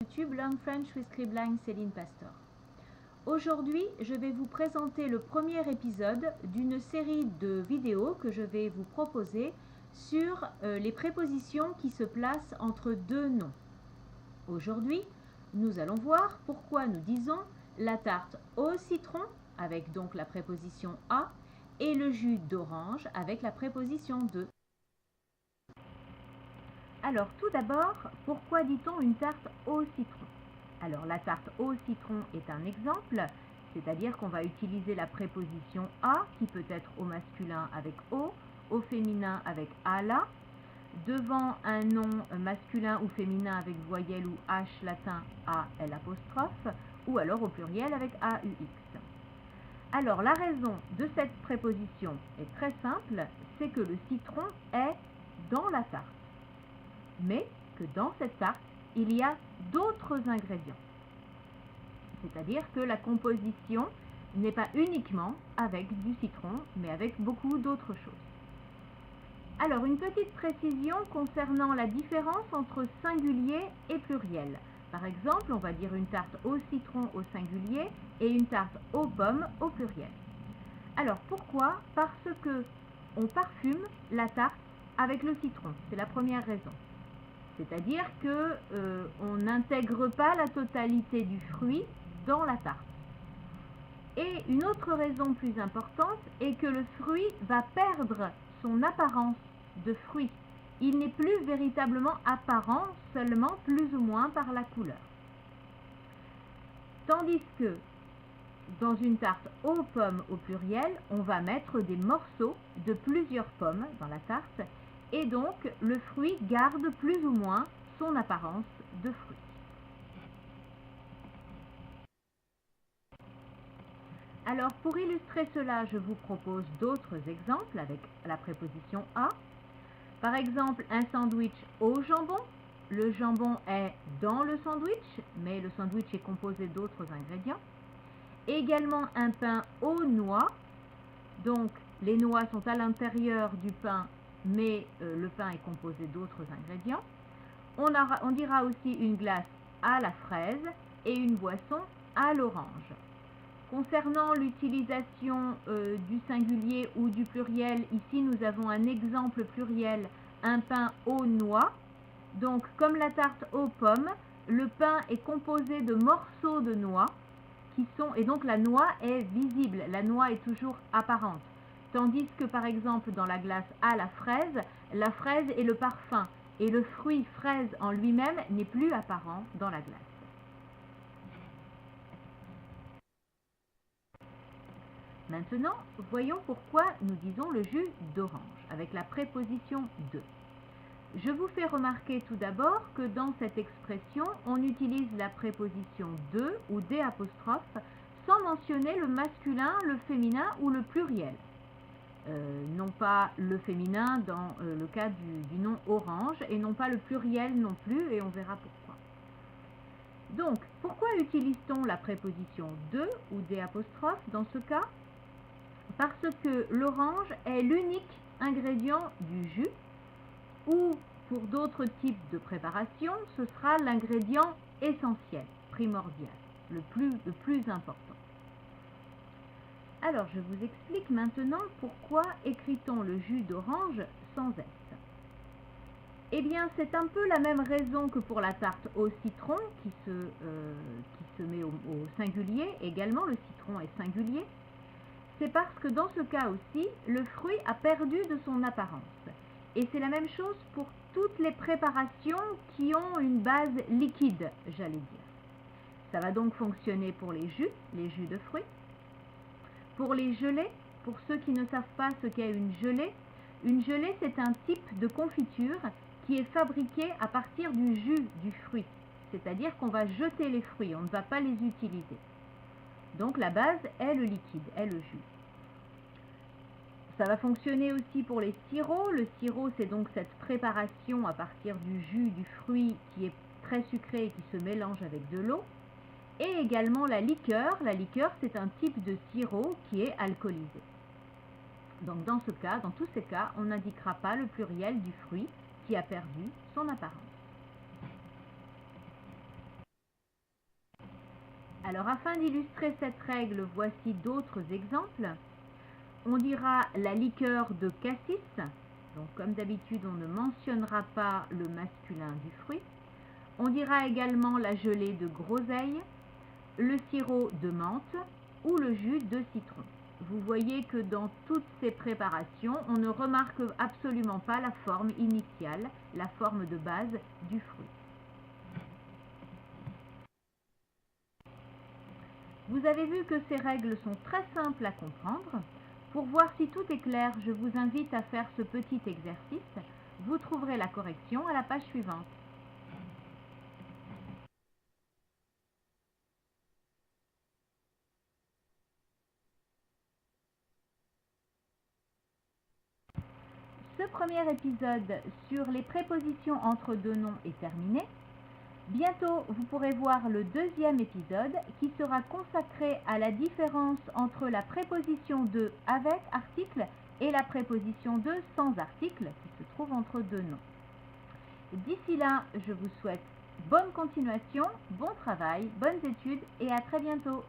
YouTube Learn French with Scribline, Céline Pastor. Aujourd'hui, je vais vous présenter le premier épisode d'une série de vidéos que je vais vous proposer sur les prépositions qui se placent entre deux noms. Aujourd'hui, nous allons voir pourquoi nous disons la tarte au citron avec donc la préposition à et le jus d'orange avec la préposition de. Alors tout d'abord, pourquoi dit-on une tarte au citron? Alors la tarte au citron est un exemple, c'est-à-dire qu'on va utiliser la préposition à qui peut être au masculin avec au féminin avec ala, devant un nom masculin ou féminin avec voyelle ou h latin a-l apostrophe, ou alors au pluriel avec aux. Alors la raison de cette préposition est très simple, c'est que le citron est dans la tarte, mais que dans cette tarte, il y a d'autres ingrédients. C'est-à-dire que la composition n'est pas uniquement avec du citron, mais avec beaucoup d'autres choses. Alors, une petite précision concernant la différence entre singulier et pluriel. Par exemple, on va dire une tarte au citron au singulier et une tarte aux pommes au pluriel. Alors, pourquoi? Parce que on parfume la tarte avec le citron. C'est la première raison. C'est-à-dire qu'on n'intègre pas la totalité du fruit dans la tarte. Et une autre raison plus importante est que le fruit va perdre son apparence de fruit. Il n'est plus véritablement apparent, seulement plus ou moins par la couleur. Tandis que dans une tarte aux pommes au pluriel, on va mettre des morceaux de plusieurs pommes dans la tarte, et donc le fruit garde plus ou moins son apparence de fruit. Alors pour illustrer cela, je vous propose d'autres exemples avec la préposition à. Par exemple, un sandwich au jambon. Le jambon est dans le sandwich, mais le sandwich est composé d'autres ingrédients. Également un pain aux noix. Donc les noix sont à l'intérieur du pain, mais le pain est composé d'autres ingrédients. On dira aussi une glace à la fraise et une boisson à l'orange. Concernant l'utilisation du singulier ou du pluriel, ici nous avons un exemple pluriel, un pain aux noix. Donc comme la tarte aux pommes, le pain est composé de morceaux de noix et donc la noix est visible, la noix est toujours apparente. Tandis que par exemple dans la glace à la fraise est le parfum et le fruit fraise en lui-même n'est plus apparent dans la glace. Maintenant, voyons pourquoi nous disons le jus d'orange avec la préposition de. Je vous fais remarquer tout d'abord que dans cette expression, on utilise la préposition de ou des apostrophes sans mentionner le masculin, le féminin ou le pluriel. Non pas le féminin dans le cas du nom orange et non pas le pluriel non plus, et on verra pourquoi. Donc, pourquoi utilise-t-on la préposition de ou des apostrophes dans ce cas? Parce que l'orange est l'unique ingrédient du jus, ou pour d'autres types de préparation, ce sera l'ingrédient essentiel, primordial, le plus important. Alors, je vous explique maintenant pourquoi écrit-on le jus d'orange sans S. Eh bien, c'est un peu la même raison que pour la tarte au citron qui se met au singulier. Également, le citron est singulier. C'est parce que dans ce cas aussi, le fruit a perdu de son apparence. Et c'est la même chose pour toutes les préparations qui ont une base liquide, j'allais dire. Ça va donc fonctionner pour les jus de fruits. Pour les gelées, pour ceux qui ne savent pas ce qu'est une gelée c'est un type de confiture qui est fabriqué à partir du jus du fruit. C'est-à-dire qu'on va jeter les fruits, on ne va pas les utiliser. Donc la base est le liquide, est le jus. Ça va fonctionner aussi pour les sirops. Le sirop, c'est donc cette préparation à partir du jus du fruit qui est très sucré et qui se mélange avec de l'eau. Et également la liqueur. La liqueur, c'est un type de sirop qui est alcoolisé. Donc dans tous ces cas, on n'indiquera pas le pluriel du fruit qui a perdu son apparence. Alors afin d'illustrer cette règle, voici d'autres exemples. On dira la liqueur de cassis. Donc comme d'habitude, on ne mentionnera pas le masculin du fruit. On dira également la gelée de groseille, le sirop de menthe ou le jus de citron. Vous voyez que dans toutes ces préparations, on ne remarque absolument pas la forme initiale, la forme de base du fruit. Vous avez vu que ces règles sont très simples à comprendre. Pour voir si tout est clair, je vous invite à faire ce petit exercice. Vous trouverez la correction à la page suivante. Ce premier épisode sur les prépositions entre deux noms est terminé. Bientôt, vous pourrez voir le deuxième épisode qui sera consacré à la différence entre la préposition de avec article et la préposition de sans article qui se trouve entre deux noms. D'ici là, je vous souhaite bonne continuation, bon travail, bonnes études et à très bientôt.